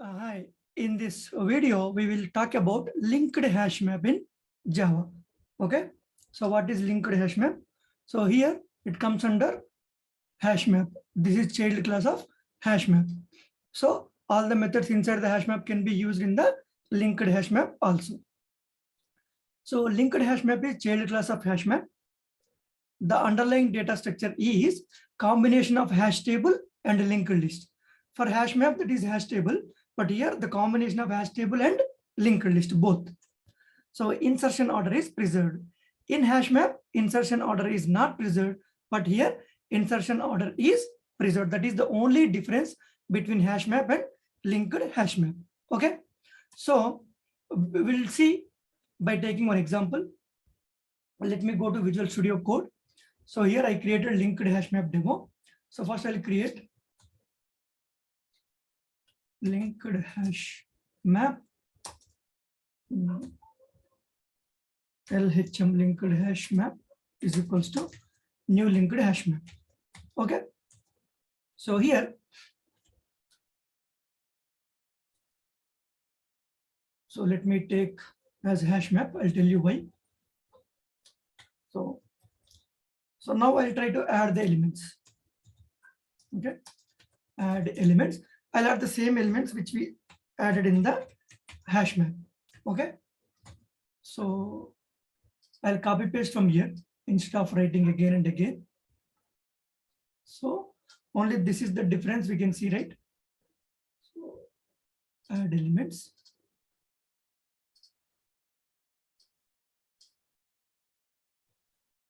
Hi, in this video, we will talk about linked hash map in Java. Okay, so what is linked hash map? So here it comes under hash map. This is child class of hash map. So all the methods inside the hash map can be used in the linked hash map also. So linked hash map is child class of hash map. The underlying data structure is combination of hash table and linked list. For hash map, that is hash table, but here the combination of hash table and linked list both. So insertion order is preserved. In hash map, insertion order is not preserved, but here insertion order is preserved. That is the only difference between hash map and linked hash map. Okay, so we'll see by taking one example. Let me go to Visual Studio Code. So here I created linked hash map demo. So first I'll create linked hash map LHM linked hash map is equals to new linked hash map. Okay, so here so let me take as hash map. I'll tell you why. So now I'll try to add the elements. Okay, add elements. I'll add the same elements which we added in the hash map. Okay, so I'll copy paste from here instead of writing again and again. So only this is the difference we can see, right? So add elements.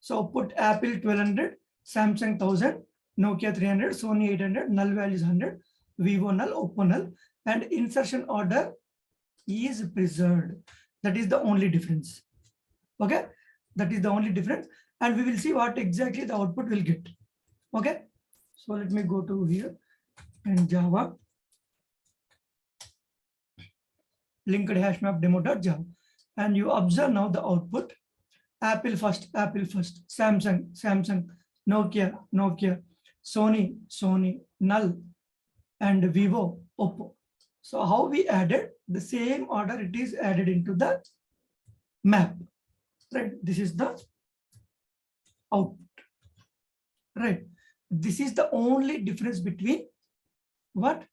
So put Apple 1200, Samsung 1000, Nokia 300, Sony 800, null value is 100, Vivo null, Oppo null, and insertion order is preserved. That is the only difference. Okay, that is the only difference, and we will see what exactly the output will get. Okay, so let me go to here and Java linked hash map demo.java, and you observe now the output. Apple first, Samsung, Nokia, Sony, null, and Vivo, Oppo. So how we added the same order, it is added into the map, right? This is the output, right? This is the only difference between what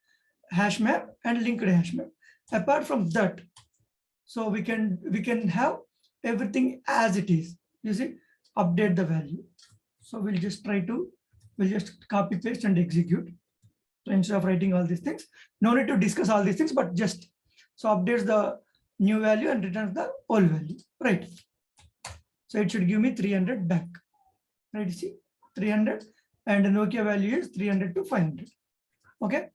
hash map and linked hash map. Apart from that, so we can have everything as it is. You see, update the value. So we'll just copy paste and execute. So instead of writing all these things, no need to discuss all these things, but just so updates the new value and returns the old value, right? So it should give me 300 back, right? You see, 300, and the Nokia value is 300 to 500. Okay,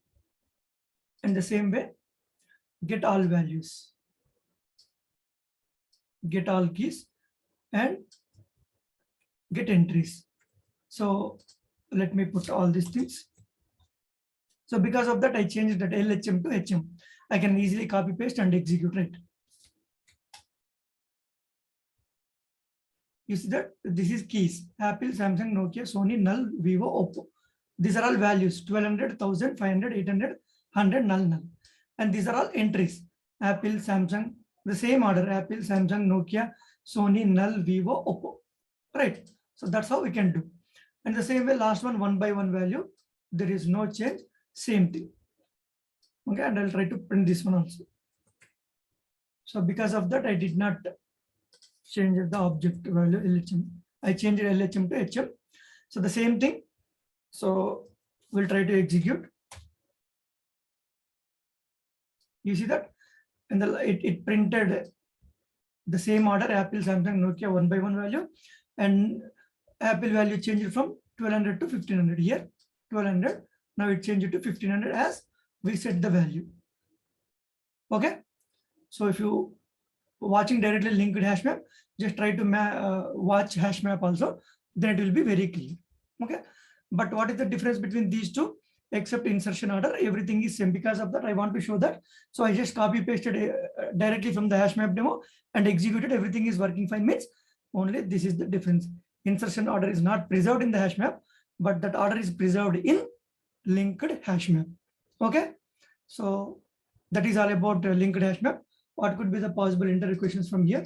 and the same way, get all values, get all keys, and get entries. So let me put all these things. So because of that, I changed that LHM to HM. I can easily copy paste and execute, right? You see that this is keys: Apple, Samsung, Nokia, Sony, null, Vivo, Oppo. These are all values: 1200, 1000, 500, 800, 100, null. And these are all entries: Apple, Samsung, the same order: Apple, Samsung, Nokia, Sony, null, Vivo, Oppo, right? So that's how we can do. And the same way, last one by one value, there is no change, same thing. Okay, and I'll try to print this one also. So because of that, I did not change the object value LHM. I changed LHM to HM. So the same thing. So we'll try to execute. You see that? And it printed the same order: Apple, Samsung, Nokia, one by one value, and Apple value changed from 1200 to 1500. Here 1200, now it changed to 1500 as we set the value. Okay, so if you watching directly linked hash map, just try to watch hash map also, then it will be very clear. Okay, but what is the difference between these two? Except insertion order, everything is same. Because of that, I want to show that. So I just copy pasted directly from the hash map demo and executed. Everything is working fine. Means only this is the difference. Insertion order is not preserved in the hash map, but that order is preserved in linked hash map. Okay, so That is all about linked hash map. What could be the possible interview questions from here?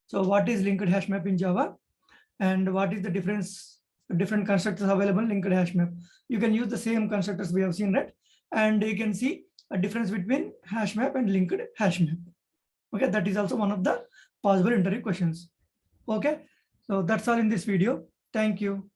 So what is linked hash map in Java, and what is the different constructors available in linked hash map? You can use the same constructors we have seen, right? And you can see a difference between hash map and linked hash map. Okay, that is also one of the possible interview questions. Okay, so that's all in this video. Thank you.